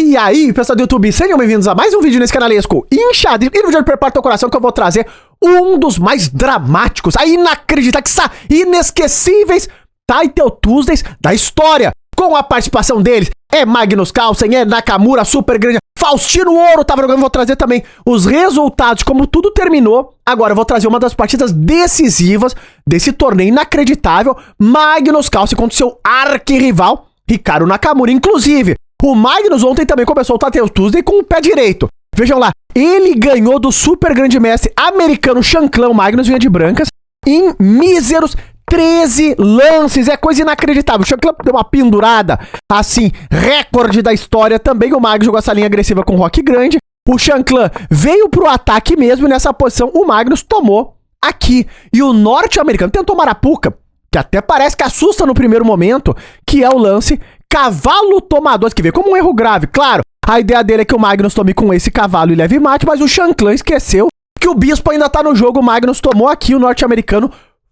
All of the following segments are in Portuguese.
E aí, pessoal do YouTube, sejam bem-vindos a mais um vídeo nesse canalesco Enxadrez. E no vídeo de Prepara Teu Coração que eu vou trazer um dos mais dramáticos, inacreditáveis, inesquecíveis Title Tuesdays da história. Com a participação deles, é Magnus Carlsen, é Nakamura, Super Grande, Faustino Ouro tava jogando. Vou trazer também os resultados, como tudo terminou. Agora eu vou trazer uma das partidas decisivas desse torneio inacreditável. Magnus Carlsen contra o seu arquirrival, Hikaru Nakamura. Inclusive, o Magnus ontem também começou o Title Tuesday com o pé direito. Vejam lá, ele ganhou do super grande mestre americano Shankland. O Magnus vinha de brancas em míseros 13 lances, é coisa inacreditável. O Shankland deu uma pendurada, assim, recorde da história também. O Magnus jogou essa linha agressiva com o Rock Grande. O Shankland veio pro ataque mesmo e nessa posição o Magnus tomou aqui. E o norte-americano tentou Marapuca, que até parece que assusta no primeiro momento, que é o lance cavalo tomador, que veio como um erro grave. Claro, a ideia dele é que o Magnus tome com esse cavalo e leve mate, mas o Shankland esqueceu que o bispo ainda tá no jogo. O Magnus tomou aqui, o norte-americano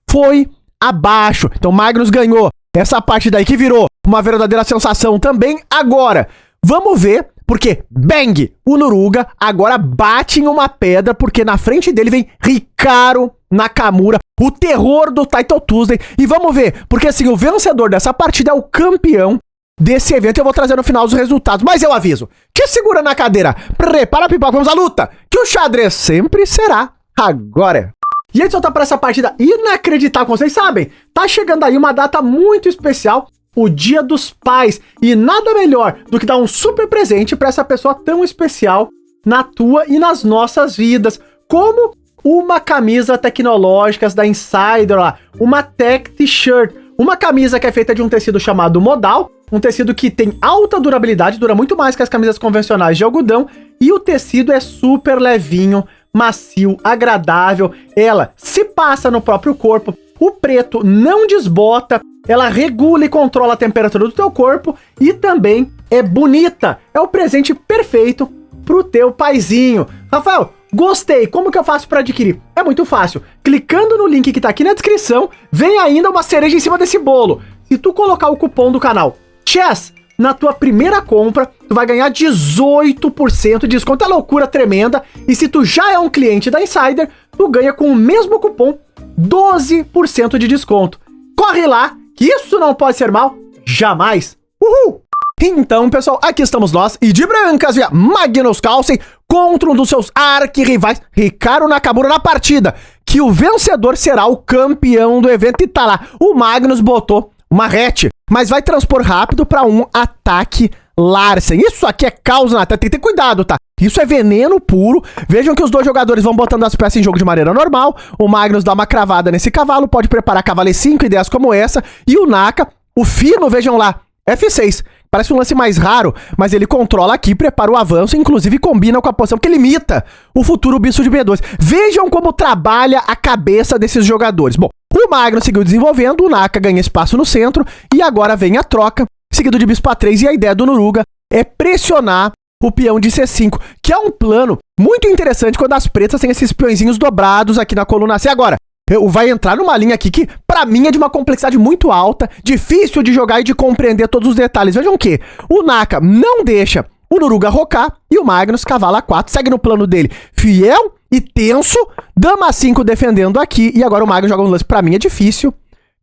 foi abaixo. Então o Magnus ganhou essa parte daí que virou uma verdadeira sensação também. Agora, vamos ver, porque Bang, o Noruga, agora bate em uma pedra, porque na frente dele vem Hikaru Nakamura, o terror do Title Tuesday. E vamos ver, porque assim, o vencedor dessa partida é o campeão desse evento. Eu vou trazer no final os resultados, mas eu aviso, te segura na cadeira, prepara a pipoca, vamos à luta, que o xadrez sempre será agora. E antes de soltar para essa partida inacreditável, como vocês sabem, tá chegando aí uma data muito especial, o Dia dos Pais, e nada melhor do que dar um super presente para essa pessoa tão especial na tua e nas nossas vidas, como uma camisa tecnológica da Insider lá, uma Tech T-shirt, uma camisa que é feita de um tecido chamado modal, um tecido que tem alta durabilidade, dura muito mais que as camisas convencionais de algodão, e o tecido é super levinho, macio, agradável, ela se passa no próprio corpo, o preto não desbota, ela regula e controla a temperatura do teu corpo e também é bonita, é o presente perfeito pro teu paizinho. Rafael, gostei, como que eu faço para adquirir? É muito fácil, clicando no link que tá aqui na descrição, vem ainda uma cereja em cima desse bolo. Se tu colocar o cupom do canal Chess na tua primeira compra, tu vai ganhar 18% de desconto, é loucura tremenda. E se tu já é um cliente da Insider, tu ganha com o mesmo cupom 12% de desconto. Corre lá, que isso não pode ser mal, jamais. Uhul! Então, pessoal, aqui estamos nós, e de brancas, via Magnus Carlsen contra um dos seus arquirrivais, Hikaru Nakamura, na partida, que o vencedor será o campeão do evento. E tá lá, o Magnus botou uma hatch, mas vai transpor rápido para um ataque Larsen. Isso aqui é caos na tela, tem que ter cuidado, tá? Isso é veneno puro. Vejam que os dois jogadores vão botando as peças em jogo de maneira normal. O Magnus dá uma cravada nesse cavalo, pode preparar cavalo E5, ideias como essa. E o Naka, o fino, vejam lá, F6. Parece um lance mais raro, mas ele controla aqui, prepara o avanço, inclusive combina com a posição que limita o futuro bispo de B2. Vejam como trabalha a cabeça desses jogadores. Bom, o Magnus seguiu desenvolvendo, o Naka ganha espaço no centro, e agora vem a troca, seguido de bispo A3, e a ideia do Noruga é pressionar o peão de C5, que é um plano muito interessante quando as pretas têm esses peõezinhos dobrados aqui na coluna C. Agora, vai entrar numa linha aqui que, pra mim, é de uma complexidade muito alta, difícil de jogar e de compreender todos os detalhes. Vejam que o Naka não deixa o Noruga rocar, e o Magnus, cavalo A4, segue no plano dele, fiel e tenso, dama 5 defendendo aqui, e agora o Magnus joga um lance, pra mim é difícil,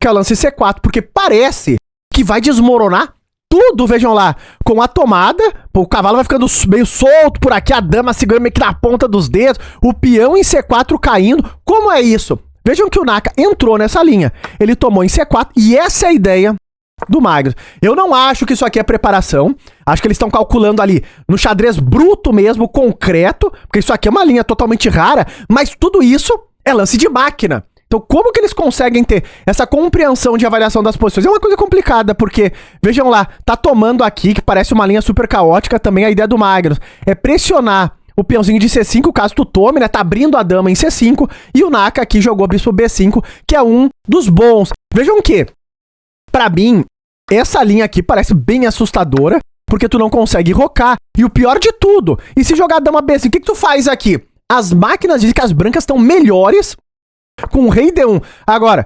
que é o lance C4, porque parece que vai desmoronar tudo. Vejam lá, com a tomada, o cavalo vai ficando meio solto por aqui, a dama segurando meio que na ponta dos dedos, o peão em C4 caindo. Como é isso? Vejam que o Naka entrou nessa linha, ele tomou em C4, e essa é a ideia do Magnus. Eu não acho que isso aqui é preparação, acho que eles estão calculando ali no xadrez bruto mesmo, concreto, porque isso aqui é uma linha totalmente rara, mas tudo isso é lance de máquina. Então como que eles conseguem ter essa compreensão de avaliação das posições? É uma coisa complicada, porque, vejam lá, tá tomando aqui, que parece uma linha super caótica, também a ideia do Magnus é pressionar o peãozinho de C5, caso tu tome, né? Tá abrindo a dama em C5, e o Naka aqui jogou bispo B5, que é um dos bons. Vejam que, pra mim, essa linha aqui parece bem assustadora, porque tu não consegue rocar. E o pior de tudo, e se jogar dama B5, o que tu faz aqui? As máquinas dizem que as brancas estão melhores com o rei D1. Agora,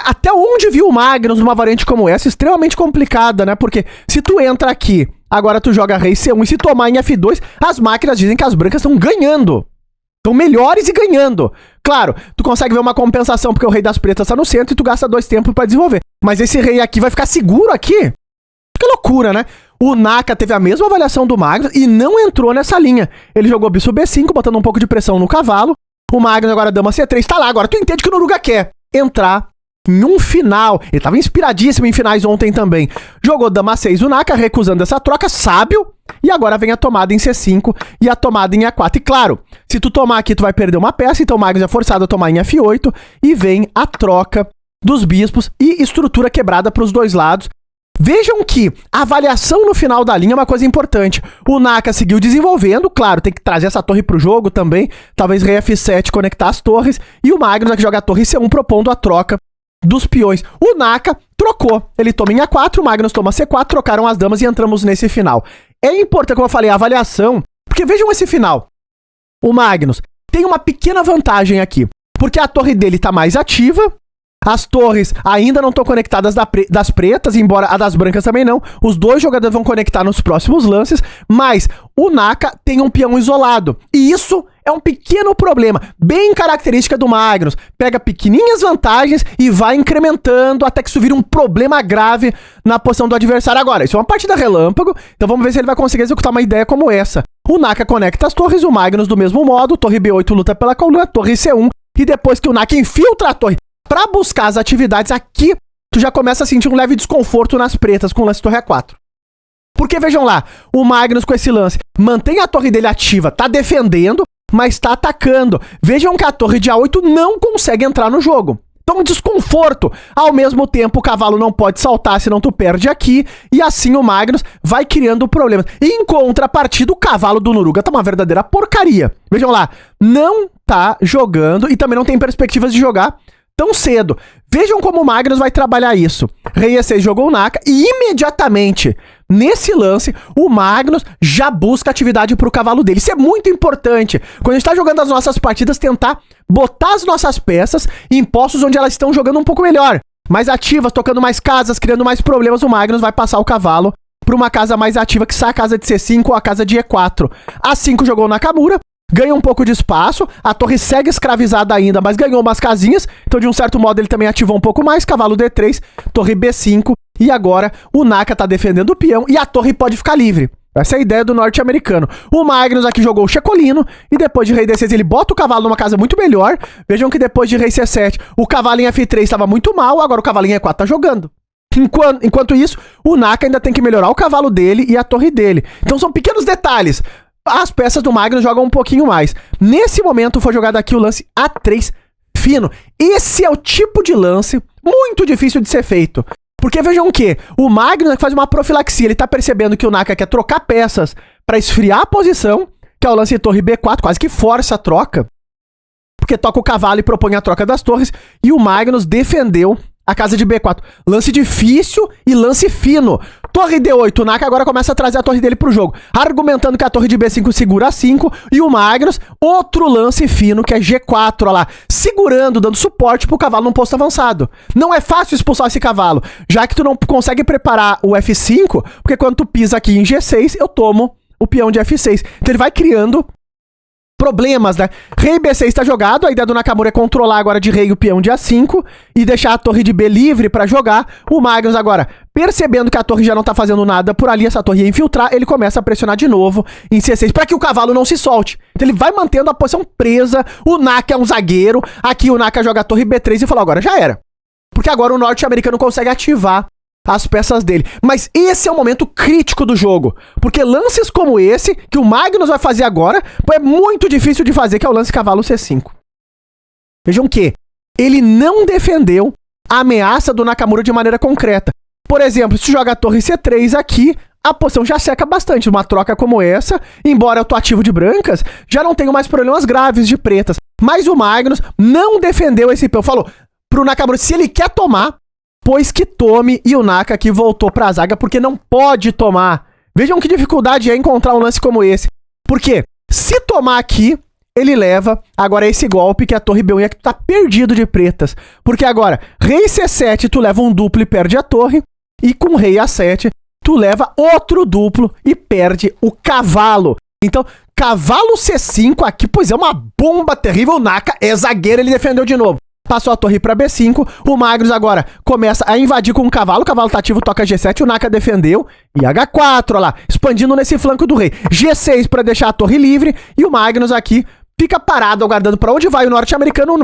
até onde viu o Magnus numa variante como essa? Extremamente complicada, né? Porque se tu entra aqui agora tu joga rei C1 e se tomar em F2, as máquinas dizem que as brancas estão ganhando. Estão melhores e ganhando. Claro, tu consegue ver uma compensação porque o rei das pretas tá no centro e tu gasta 2 tempos pra desenvolver. Mas esse rei aqui vai ficar seguro aqui? Que loucura, né? O Naka teve a mesma avaliação do Magnus e não entrou nessa linha. Ele jogou bispo B5, botando um pouco de pressão no cavalo. O Magnus agora dama C3, tá lá. Agora tu entende que o Noruga quer entrar em um final. Ele tava inspiradíssimo em finais ontem também. Jogou dama 6 o Naka, recusando essa troca, sábio. E agora vem a tomada em C5 e a tomada em A4. E claro, se tu tomar aqui, tu vai perder uma peça, então o Magnus é forçado a tomar em F8 e vem a troca dos bispos e estrutura quebrada para os dois lados. Vejam que a avaliação no final da linha é uma coisa importante. O Naka seguiu desenvolvendo, claro, tem que trazer essa torre pro jogo também, talvez rei F7 conectar as torres, e o Magnus aqui joga a torre C1 propondo a troca dos peões. O Naka trocou, ele toma em A4, o Magnus toma C4, trocaram as damas e entramos nesse final. É importante, como eu falei, a avaliação, porque vejam esse final. O Magnus tem uma pequena vantagem aqui, porque a torre dele tá mais ativa, as torres ainda não estão conectadas das pretas, embora a das brancas também não. Os dois jogadores vão conectar nos próximos lances, mas o Naka tem um peão isolado. E isso é um pequeno problema, bem característica do Magnus. Pega pequenininhas vantagens e vai incrementando até que isso vira um problema grave na posição do adversário. Agora, isso é uma partida relâmpago, então vamos ver se ele vai conseguir executar uma ideia como essa. O Naka conecta as torres, o Magnus do mesmo modo, torre B8 luta pela coluna, torre C1, e depois que o Naka infiltra a torre pra buscar as atividades, aqui tu já começa a sentir um leve desconforto nas pretas com o lance torre A4. Porque vejam lá, o Magnus com esse lance mantém a torre dele ativa, tá defendendo, mas tá atacando. Vejam que a torre de A8 não consegue entrar no jogo. Então, um desconforto. Ao mesmo tempo, o cavalo não pode saltar, senão tu perde aqui. E assim o Magnus vai criando problemas. Em contrapartida, o cavalo do Noruga tá uma verdadeira porcaria. Vejam lá, não tá jogando e também não tem perspectivas de jogar tão cedo. Vejam como o Magnus vai trabalhar isso. Rei E6 jogou o Naka e imediatamente, nesse lance, o Magnus já busca atividade pro cavalo dele. Isso é muito importante. Quando a gente tá jogando as nossas partidas, tentar botar as nossas peças em postos onde elas estão jogando um pouco melhor. Mais ativas, tocando mais casas, criando mais problemas, o Magnus vai passar o cavalo pra uma casa mais ativa, que sai a casa de C5 ou a casa de E4. A5 jogou o Nakamura. Ganha um pouco de espaço, a torre segue escravizada ainda, mas ganhou umas casinhas, então de um certo modo ele também ativou um pouco mais, cavalo D3, torre B5, e agora o Naka tá defendendo o peão e a torre pode ficar livre. Essa é a ideia do norte-americano. O Magnus aqui jogou o checolino, e depois de rei D6 ele bota o cavalo numa casa muito melhor. Vejam que depois de rei C7, o cavalo em F3 estava muito mal, agora o cavalo em E4 tá jogando. Enquanto isso, o Naka ainda tem que melhorar o cavalo dele e a torre dele. Então são pequenos detalhes. As peças do Magnus jogam um pouquinho mais. Nesse momento foi jogado aqui o lance A3 fino. Esse é o tipo de lance muito difícil de ser feito. Porque vejam que o Magnus faz uma profilaxia. Ele tá percebendo que o Naka quer trocar peças para esfriar a posição, que é o lance torre B4, quase que força a troca. Porque toca o cavalo e propõe a troca das torres. E o Magnus defendeu a casa de B4. Lance difícil e lance fino. Torre D8, o Naka agora começa a trazer a torre dele pro jogo, argumentando que a torre de B5 segura a 5, e o Magnus, outro lance fino, que é G4, ó lá, segurando, dando suporte pro cavalo num posto avançado. Não é fácil expulsar esse cavalo, já que tu não consegue preparar o F5, porque quando tu pisa aqui em G6, eu tomo o peão de F6. Então ele vai criando problemas, né? Rei B6 tá jogado, a ideia do Nakamura é controlar agora de rei o peão de A5 e deixar a torre de B livre pra jogar. O Magnus agora, percebendo que a torre já não tá fazendo nada por ali, essa torre ia infiltrar, ele começa a pressionar de novo em C6 pra que o cavalo não se solte. Então ele vai mantendo a posição presa, o Naka é um zagueiro, aqui o Naka joga a torre B3 e falou, agora já era. Porque agora o norte-americano consegue ativar as peças dele. Mas esse é o momento crítico do jogo, porque lances como esse, que o Magnus vai fazer agora, é muito difícil de fazer, que é o lance cavalo C5. Vejam que ele não defendeu a ameaça do Nakamura de maneira concreta. Por exemplo, se joga a torre C3 aqui, a posição já seca bastante. Uma troca como essa, embora eu tô ativo de brancas, já não tenho mais problemas graves de pretas. Mas o Magnus não defendeu esse peão. Falou pro Nakamura, se ele quer tomar, pois que tome, e o Naka aqui voltou pra zaga porque não pode tomar. Vejam que dificuldade é encontrar um lance como esse. Porque se tomar aqui, ele leva agora esse golpe que é a torre B1 e que tu tá perdido de pretas. Porque agora, rei C7, tu leva um duplo e perde a torre. E com rei A7, tu leva outro duplo e perde o cavalo. Então, cavalo C5 aqui, pois é uma bomba terrível. O Naka é zagueiro, ele defendeu de novo. Passou a torre pra B5, o Magnus agora começa a invadir com o cavalo tá ativo, toca G7, o Naka defendeu, e H4, olha lá, expandindo nesse flanco do rei. G6 pra deixar a torre livre, e o Magnus aqui fica parado, aguardando pra onde vai o norte-americano,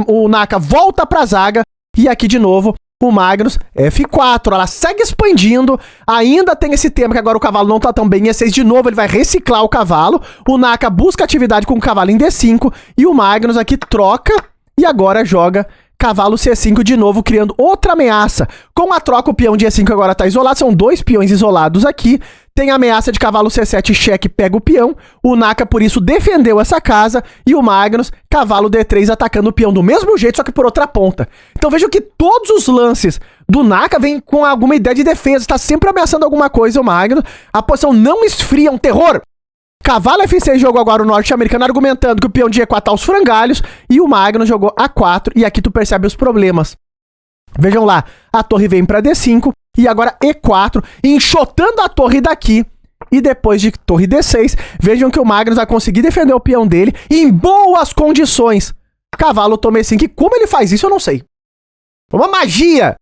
o Naka volta pra zaga, e aqui de novo, o Magnus, F4, ela segue expandindo, ainda tem esse tema que agora o cavalo não tá tão bem, E6 de novo, ele vai reciclar o cavalo, o Naka busca atividade com o cavalo em D5, e o Magnus aqui troca, e agora joga cavalo C5 de novo, criando outra ameaça. Com a troca, o peão de E5 agora tá isolado, são 2 peões isolados aqui. Tem a ameaça de cavalo C7, cheque, pega o peão. O Naka, por isso, defendeu essa casa. E o Magnus, cavalo D3, atacando o peão do mesmo jeito, só que por outra ponta. Então vejam que todos os lances do Naka vêm com alguma ideia de defesa. Está sempre ameaçando alguma coisa o Magnus. A posição não esfria, um terror. Cavalo F6 jogou agora o norte-americano, argumentando que o peão de E4 tá aos frangalhos, e o Magnus jogou A4, e aqui tu percebe os problemas. Vejam lá, a torre vem para D5, e agora E4, enxotando a torre daqui, e depois de torre D6, vejam que o Magnus vai conseguir defender o peão dele em boas condições. Cavalo toma E5, e como ele faz isso eu não sei. Uma magia!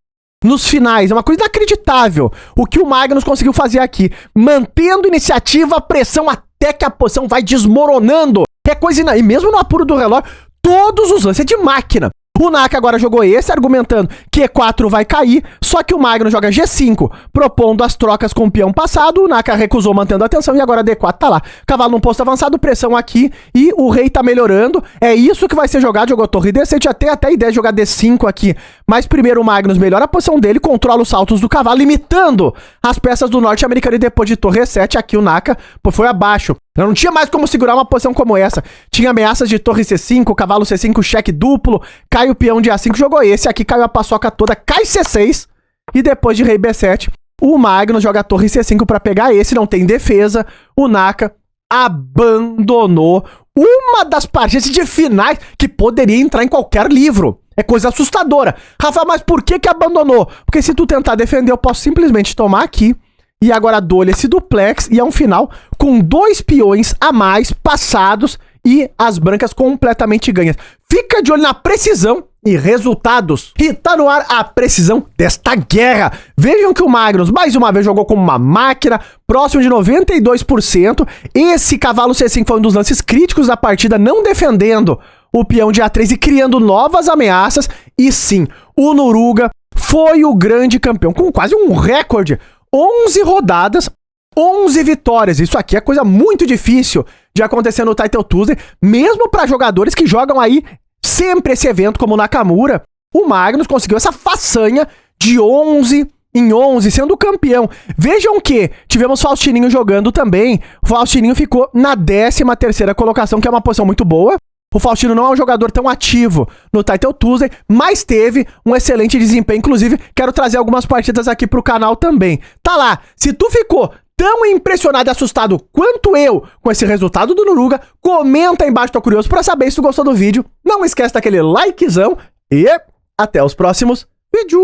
Nos finais, é uma coisa inacreditável o que o Magnus conseguiu fazer aqui, mantendo iniciativa, pressão até que a posição vai desmoronando. É coisa e mesmo no apuro do relógio, todos os lances é de máquina. O Naka agora jogou esse, argumentando que E4 vai cair, só que o Magnus joga G5, propondo as trocas com o peão passado, o Naka recusou mantendo a atenção e agora D4 tá lá. Cavalo num posto avançado, pressão aqui e o rei tá melhorando, é isso que vai ser jogado, jogou torre D6, já tem até a ideia de jogar D5 aqui, mas primeiro o Magnus melhora a posição dele, controla os saltos do cavalo, limitando as peças do norte-americano e depois de torre E7, aqui o Naka foi abaixo. Não tinha mais como segurar uma posição como essa. Tinha ameaças de torre C5, cavalo C5, cheque duplo, cai o peão de A5, jogou esse, aqui caiu a paçoca toda, cai C6, e depois de rei B7, o Magnus joga a torre C5 pra pegar esse, não tem defesa, o Naka abandonou uma das partidas de finais que poderia entrar em qualquer livro. É coisa assustadora. Rafael, mas por que abandonou? Porque se tu tentar defender, eu posso simplesmente tomar aqui, e agora dou-lhe esse duplex, e é um final com 2 peões a mais passados e as brancas completamente ganhas. Fica de olho na precisão e resultados. E tá no ar a precisão desta guerra. Vejam que o Magnus, mais uma vez, jogou como uma máquina, próximo de 92%. Esse cavalo C5 foi um dos lances críticos da partida, não defendendo o peão de A3 e criando novas ameaças. E sim, o Nuruga foi o grande campeão, com quase um recorde. 11 rodadas, 11 vitórias. Isso aqui é coisa muito difícil de acontecer no Title Tuesday, mesmo para jogadores que jogam aí sempre esse evento como o Nakamura. O Magnus conseguiu essa façanha de 11 em 11, sendo campeão. Vejam que tivemos Faustininho jogando também. O Faustininho ficou na 13ª colocação, que é uma posição muito boa. O Faustino não é um jogador tão ativo no Title Tuesday, mas teve um excelente desempenho. Inclusive, quero trazer algumas partidas aqui pro canal também. Tá lá, se tu ficou tão impressionado e assustado quanto eu com esse resultado do Nuruga, comenta aí embaixo, tô curioso pra saber se tu gostou do vídeo. Não esquece daquele likezão e até os próximos vídeos!